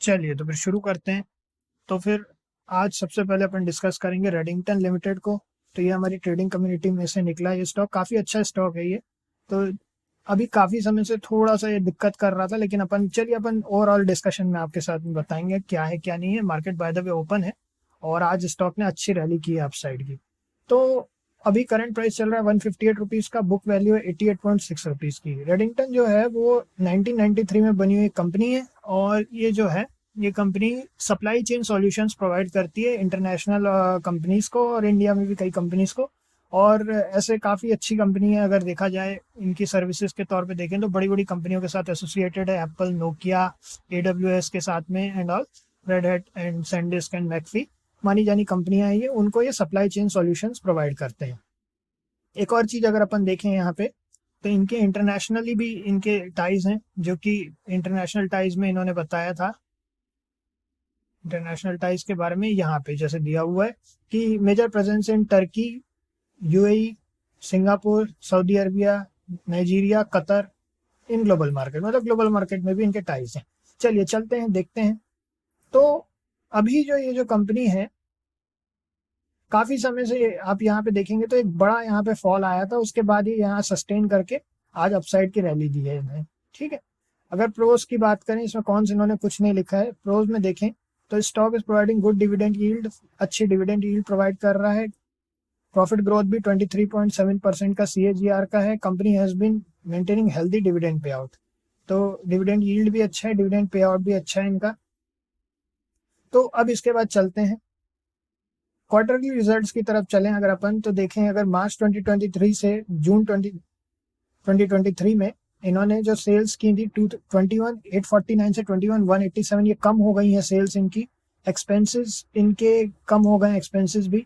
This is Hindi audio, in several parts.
चलिए तो फिर शुरू करते हैं। तो फिर आज सबसे पहले अपन डिस्कस करेंगे रेडिंगटन लिमिटेड को। तो ये हमारी ट्रेडिंग कम्युनिटी में से निकला है। ये स्टॉक काफ़ी अच्छा स्टॉक है ये। तो अभी काफ़ी समय से थोड़ा सा ये दिक्कत कर रहा था, लेकिन अपन ओवरऑल डिस्कशन में आपके साथ में बताएंगे क्या है क्या नहीं है। Market by the way open है और आज स्टॉक ने अच्छी रैली की है अपसाइड की। तो अभी करंट प्राइस चल रहा है 158 रुपीज़ का, बुक वैल्यू है 88.6 रुपीज़ की। रेडिंगटन जो है वो 1993 में बनी हुई कंपनी है और ये company supply chain solutions provide करती है इंटरनेशनल कंपनीज को और इंडिया में भी कई कंपनीज को। और ऐसे काफ़ी अच्छी कंपनी है। अगर देखा जाए इनकी सर्विसेज के तौर पे देखें तो बड़ी बड़ी कंपनियों के साथ एसोसिएटेड है, एप्पल, नोकिया, AWS के साथ में and all, red hat and SanDisk and McAfee मानी जानी कंपनियां हैं ये। उनको ये सप्लाई चेन सॉल्यूशंस प्रोवाइड करते हैं। एक और चीज़ अगर अपन देखें यहाँ पे, तो इनके इंटरनेशनली भी इनके टाइज हैं, जो कि इंटरनेशनल टाइज में इन्होंने बताया था। इंटरनेशनल टाइज के बारे में यहाँ पे जैसे दिया हुआ है कि major presence in Turkey, UAE, Singapore, Saudi Arabia, Nigeria, Qatar, in global market, मतलब ग्लोबल मार्केट में भी इनके टाइज हैं। चलिए चलते हैं देखते हैं। तो अभी जो ये जो कंपनी है, काफी समय से आप यहाँ पे देखेंगे तो एक बड़ा यहाँ पे फॉल आया था, उसके बाद ही यहाँ सस्टेन करके आज अपसाइड की रैली दी है इन्हें। ठीक है। अगर प्रोज की बात करें, इसमें कौन से इन्होंने कुछ नहीं लिखा है। प्रोज में देखें तो stock is providing good dividend yield, अच्छी डिविडेंड यील्ड प्रोवाइड कर रहा है। प्रॉफिट ग्रोथ भी 23.7% का CAGR का है। Company has been maintaining healthy dividend pay out. तो डिविडेंड यील्ड भी अच्छा है, डिविडेंड पे आउट भी अच्छा है इनका। तो अब इसके बाद चलते हैं क्वार्टरली रिजल्ट्स की तरफ चलें। अगर अपन तो देखें, अगर मार्च 2023 से जून 2023 में इन्होंने जो सेल्स की थी 21,849 से 21,187, ये कम हो गई है सेल्स इनकी। एक्सपेंसेस इनके कम हो गए, एक्सपेंसेस भी।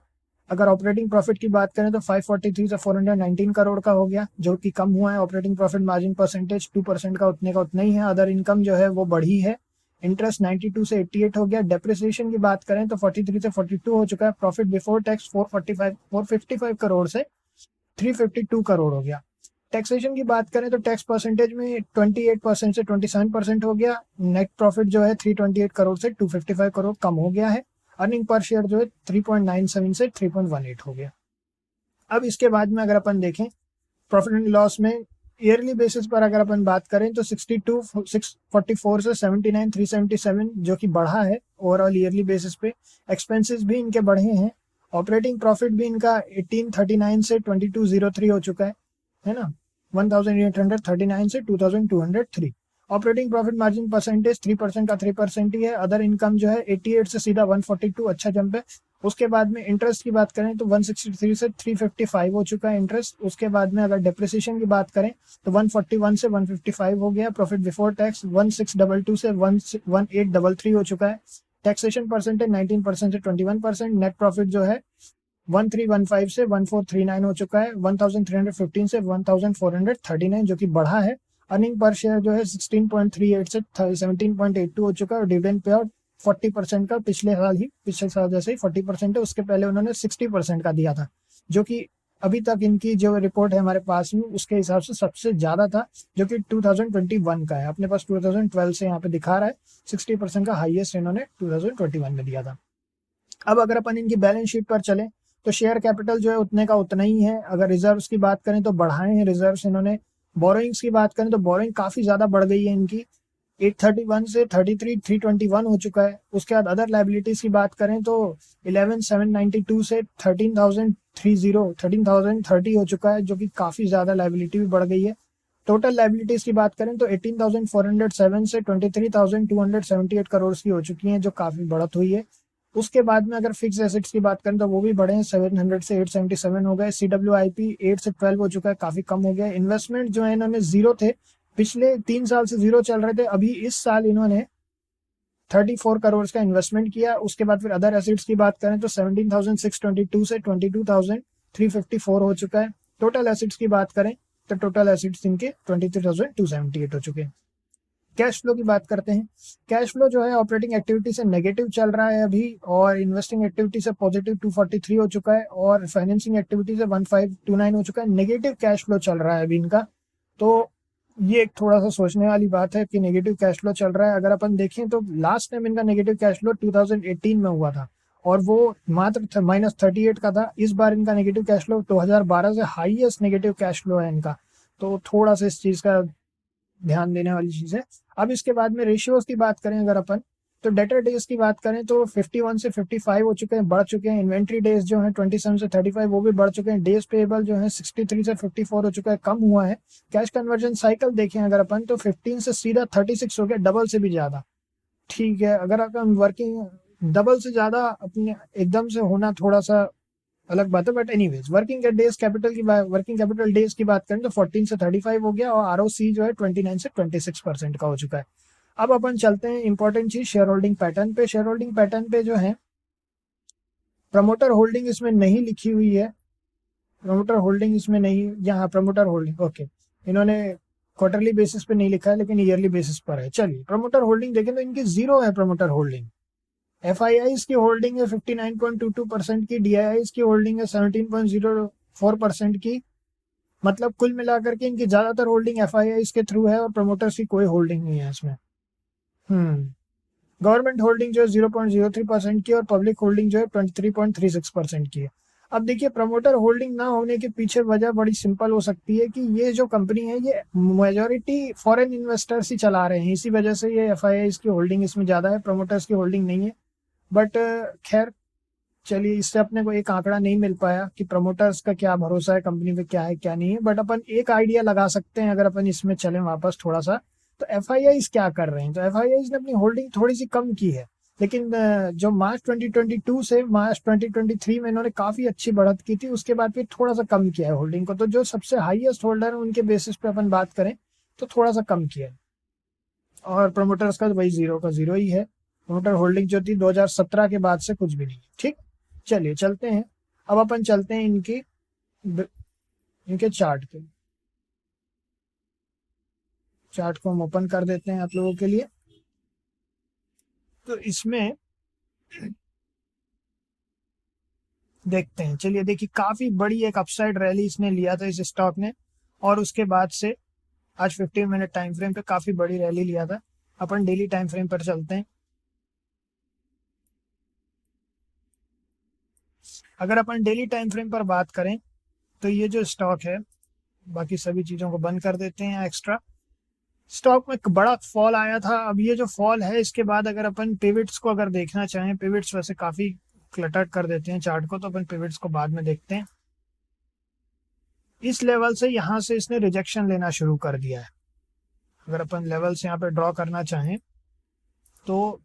अगर ऑपरेटिंग प्रॉफिट की बात करें तो 543 से 419 करोड़ का हो गया, जो कि कम हुआ है। ऑपरेटिंग प्रॉफिट मार्जिन परसेंटेज 2% का उतना ही है। अदर इनकम जो है वो बढ़ी है। इंटरेस्ट 92 से 88 हो गया। डेप्रिसिएशन की बात करें तो 43 से 42 हो चुका है। प्रॉफिट बिफोर टैक्स 455 करोड़ से 352 करोड़ हो गया। टैक्सेशन की बात करें तो टैक्स परसेंटेज में 28% से 27% हो गया। नेट प्रॉफिट जो है 328 करोड़ से 255 करोड़ कम हो गया है। अर्निंग पर शेयर जो है 3.97 से 3.18 हो गया। अब इसके बाद में अगर अपन देखें प्रॉफिट एंड लॉस में, ईयरली बेसिस पर अगर अपन बात करें तो 62,644 से 79,377, जो कि बढ़ा है ओवरऑल ईयरली बेसिस पे। एक्सपेंसेस भी इनके बढ़े हैं। ऑपरेटिंग प्रॉफिट भी इनका 1839 से 2203 हो चुका है ना, 1839 से 2203। ऑपरेटिंग प्रॉफिट मार्जिन परसेंटेज 3% का 3% ही है। अदर इनकम जो है 88 से सीधा 142, अच्छा जंप है। उसके बाद में इंटरेस्ट की बात करें तो 163 से 355 हो चुका है इंटरेस्ट। उसके बाद में अगर डेप्रिसिएशन की बात करें तो 141 से 155 हो गया। प्रॉफिट बिफोर टैक्स 1622 से 1833 हो चुका है। टैक्सेशन परसेंटेज 19% से 21%। नेट प्रॉफिट जो है 1315 से 1439 हो चुका है। 1315 से 1439, जो कि बढ़ा है। अर्निंग पर शेयर जो है 16.38 से 17.82 हो चुका है। और डिविडेंड पे आउट 40% का पिछले साल जैसे ही 40% है। उसके पहले उन्होंने 60% का दिया था, जो कि अभी तक इनकी जो रिपोर्ट है हमारे पास में उसके हिसाब से सबसे ज्यादा था, जो कि 2021 का है। अपने पास 2012 से यहाँ पे दिखा रहा है। 60% का हाईएस्ट इन्होंने 2021 में दिया था। अब अगर अपन इनकी बैलेंस शीट पर चले तो शेयर कैपिटल जो है उतने का उतना ही है। अगर रिजर्व्स की बात करें तो बढ़ाए हैं रिजर्व्स इन्होंने। बोरोइंग्स की बात करें तो बोरोइंग काफी ज्यादा बढ़ गई है इनकी, 831 से 321 हो चुका है। उसके बाद अदर लाइबिलिटीज की बात करें तो 11,792 से 13,030 हो चुका है, जो कि काफी ज्यादा लाइबिलिटी भी बढ़ गई है। टोटल लाइबिलिटीज की बात करें तो 18,407 से 23,278 करोड़ की हो चुकी हैं, जो काफी बढ़त हुई है। उसके बाद में अगर फिक्स एसेट्स की बात करें तो वो भी बढ़े हैं, 700 से 877 हो गए। CWIP 8 से 12 हो चुका है, काफी कम हो गया। इन्वेस्टमेंट जो है इन्होंने जीरो थे, पिछले 3 साल से जीरो चल रहे थे। अभी इस साल इन्होंने 34 करोड़ का इन्वेस्टमेंट किया। उसके बाद फिर अदर एसेट्स की बात करें तो 17,622 से 22,354 हो चुका है। टोटल एसेट्स की बात करें तो टोटल एसेट्स इनके 23,278 हो चुके हैं। कैश फ्लो की बात करते हैं। कैश फ्लो जो है ऑपरेटिंग एक्टिविटी से नेगेटिव चल रहा है अभी, और इन्वेस्टिंग एक्टिविटी से पॉजिटिव 243 हो चुका है, और फाइनेंसिंग एक्टिविटी से 1529 हो चुका है। नेगेटिव कैश फ्लो चल रहा है अभी इनका। तो ये एक थोड़ा सा सोचने वाली बात है कि नेगेटिव कैश फ्लो चल रहा है। अगर अपन देखें तो लास्ट टाइम इनका नेगेटिव कैश फ्लो 2018 में हुआ था और वो मात्र -38 का था। इस बार इनका नेगेटिव कैश फ्लो 2012 से हाईएस्ट नेगेटिव कैश फ्लो है इनका। तो थोड़ा सा इस चीज़ का ध्यान देने वाली चीज़ है। अब इसके बाद में रेशियोज की बात करें अगर अपन, तो डेटर डेज की बात करें तो 51 से 55 हो चुके हैं, बढ़ चुके हैं। इन्वेंट्री डेज जो है 27 से 35 वो भी बढ़ चुके हैं। डेज पेएबल जो है 63 से 54 हो चुका है, कम हुआ है। कैश कन्वर्जन साइकिल देखें अगर अपन तो 15 से सीधा 36 हो गया, डबल से भी ज्यादा। ठीक है, अगर अपन वर्किंग डबल से ज्यादा अपने एकदम से होना थोड़ा सा अलग बात है, but anyways working capital days की बात करें तो 14 से 35 हो गया और आरओसी जो है 29 से 26% का हो चुका है। अब अपन चलते हैं इंपॉर्टेंट चीज शेयर होल्डिंग पैटर्न पे। शेयर होल्डिंग पैटर्न पे जो है प्रमोटर होल्डिंग इसमें नहीं लिखी हुई है। प्रमोटर होल्डिंग इसमें नहीं, यहाँ प्रमोटर होल्डिंग ओके, इन्होंने क्वार्टरली बेसिस पे नहीं लिखा है लेकिन ईयरली बेसिस पर है। चलिए प्रमोटर होल्डिंग देखें तो इनकी जीरो है प्रमोटर होल्डिंग। एफआईआईज की होल्डिंग है 59.22% की, डीआईआईज की होल्डिंग है 17.04% की। मतलब कुल मिलाकर के इनकी ज्यादातर होल्डिंग एफआईआईज के थ्रू है और प्रमोटर्स की कोई होल्डिंग नहीं है इसमें। गवर्नमेंट होल्डिंग जो है 0.03% की और पब्लिक होल्डिंग जो है 23.36% की है। अब देखिए प्रमोटर होल्डिंग ना होने के पीछे वजह बड़ी सिंपल हो सकती है कि ये जो कंपनी है ये मेजोरिटी फॉरेन इन्वेस्टर्स ही चला रहे हैं, इसी वजह से ये एफआईआई की होल्डिंग इसमें ज़्यादा है, प्रमोटर्स की होल्डिंग नहीं है। बट खैर चलिए, इससे अपने को एक आंकड़ा नहीं मिल पाया कि प्रमोटर्स का क्या भरोसा है कंपनी पे, क्या है क्या नहीं है। बट अपन एक आइडिया लगा सकते हैं अगर अपन इसमें चलें वापस थोड़ा सा, तो एफआईआई क्या कर रहे हैं। तो एफआईआई ने अपनी होल्डिंग थोड़ी सी कम की है, लेकिन जो मार्च 2022 से मार्च 2023 में इन्होंने काफी अच्छी बढ़त की थी, उसके बाद फिर थोड़ा सा कम किया है होल्डिंग को। तो जो सबसे हाईएस्ट होल्डर है उनके बेसिस पे अपन बात करें तो थोड़ा सा कम किया है। और प्रमोटर्स का तो वही जीरो का जीरो ही है। प्रमोटर होल्डिंग जो थी 2017 के बाद से कुछ भी नहीं है। ठीक, चलिए चलते हैं। अब अपन चलते हैं इनके चार्ट पे। चार्ट को हम ओपन कर देते हैं आप लोगों के लिए। तो इसमें देखते हैं, चलिए देखिए काफी बड़ी एक अपसाइड रैली इसने लिया था इस स्टॉक ने, और उसके बाद से आज 15 मिनट टाइम फ्रेम पे काफी बड़ी रैली लिया था। अपन डेली टाइम फ्रेम पर चलते हैं। अगर अपन डेली टाइम फ्रेम पर बात करें तो ये जो स्टॉक है, बाकी सभी चीजों को बंद कर देते हैं एक्स्ट्रा। स्टॉक में एक बड़ा फॉल आया था। अब ये जो फॉल है इसके बाद अगर अपन पिविट्स को अगर देखना चाहें, पिविट्स वैसे काफी क्लटर कर देते हैं चार्ट को, तो अपन पिविट्स को बाद में देखते हैं। इस लेवल से यहाँ से इसने रिजेक्शन लेना शुरू कर दिया है। अगर अपन लेवल से यहाँ पे ड्रॉ करना चाहें तो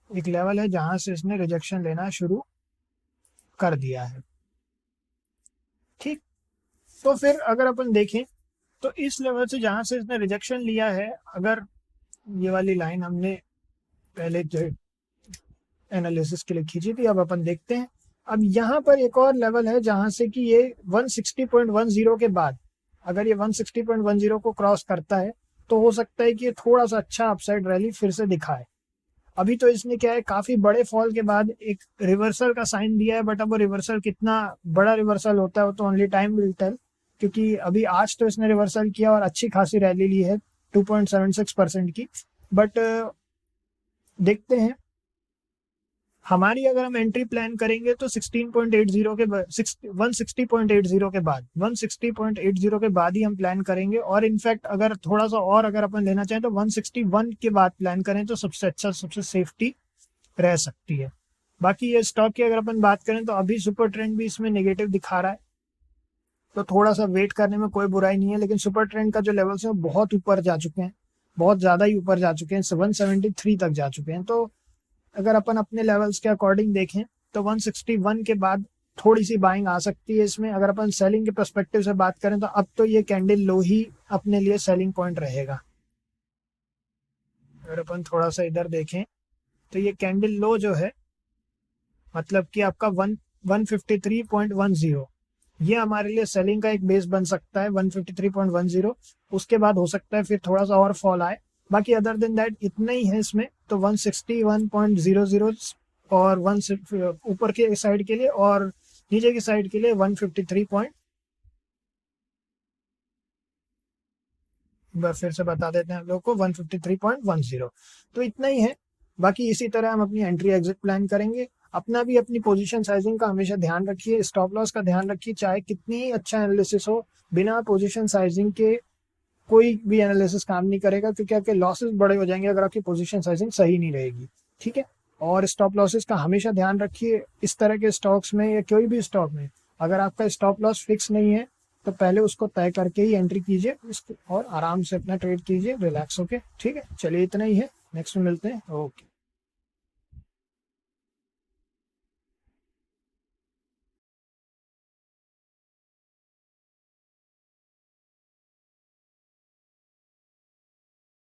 एक लेवल है जहां से इसने रिजेक्शन लेना शुरू कर दिया है। ठीक, तो फिर अगर अपन देखें तो इस लेवल से जहां से इसने रिजेक्शन लिया है, अगर ये वाली लाइन हमने पहले जो एनालिसिस के लिए खींची थी, अब अपन देखते हैं। अब यहाँ पर एक और लेवल है जहां से कि ये 160.10 के बाद अगर ये 160.10 को क्रॉस करता है तो हो सकता है कि ये थोड़ा सा अच्छा अपसाइड रैली फिर से दिखाए। अभी तो इसने क्या है, काफी बड़े फॉल के बाद एक रिवर्सल का साइन दिया है, बट अब वो रिवर्सल कितना बड़ा रिवर्सल होता है वो तो ओनली टाइम विल टेल। क्योंकि अभी आज तो इसने रिवर्सल किया और अच्छी खासी रैली ली है 2.76% की। बट देखते हैं, हमारी अगर हम एंट्री प्लान करेंगे तो 16.80 के 160.80 के बाद 160.80 के बाद ही हम प्लान करेंगे। और इनफैक्ट अगर थोड़ा सा और अगर अपन लेना चाहें तो 161 के बाद प्लान करें तो सबसे अच्छा, सबसे सेफ्टी रह सकती है। बाकी ये स्टॉक की अगर अपन बात करें तो अभी सुपर ट्रेंड भी इसमें नेगेटिव दिखा रहा है, तो थोड़ा सा वेट करने में कोई बुराई नहीं है। लेकिन सुपर ट्रेंड का जो लेवल्स है वो बहुत ऊपर जा चुके हैं, बहुत ज्यादा ही ऊपर जा चुके हैं, 173 तक जा चुके हैं। तो अगर अपन अपने लेवल्स के अकॉर्डिंग देखें तो 161 के बाद थोड़ी सी बाइंग आ सकती है इसमें। अगर अपन सेलिंग के पर्सपेक्टिव से बात करें तो अब तो ये कैंडल लो ही अपने लिए सेलिंग पॉइंट रहेगा। अगर अपन थोड़ा सा इधर देखें तो ये कैंडल लो जो है, मतलब कि आपका 153.10, ये हमारे लिए सेलिंग का एक बेस बन सकता है 153.10। उसके बाद हो सकता है फिर थोड़ा सा और फॉल आए। बाकी अदर देन दैट इतना ही है इसमें। तो 161.00 और ऊपर के साइड के लिए और नीचे की साइड के लिए 153. एक बार फिर से बता देते हैं हम लोग को 153.10। तो इतना ही है। बाकी इसी तरह हम अपनी एंट्री एग्जिट प्लान करेंगे। अपना भी अपनी पोजीशन साइजिंग का हमेशा ध्यान रखिए, स्टॉप लॉस का ध्यान रखिए। चाहे कितनी अच्छा एनालिसिस हो, बिना पोजीशन साइजिंग के कोई भी एनालिसिस काम नहीं करेगा, क्योंकि आपके लॉसेस बड़े हो जाएंगे अगर आपकी पोजीशन साइजिंग सही नहीं रहेगी। ठीक है। और स्टॉप लॉसेस का हमेशा ध्यान रखिए। इस तरह के स्टॉक्स में या कोई भी स्टॉक में अगर आपका स्टॉप लॉस फिक्स नहीं है तो पहले उसको तय करके ही एंट्री कीजिए और आराम से अपना ट्रेड कीजिए रिलैक्स होके। ठीक है, चलिए इतना ही है। नेक्स्ट में मिलते हैं। ओके।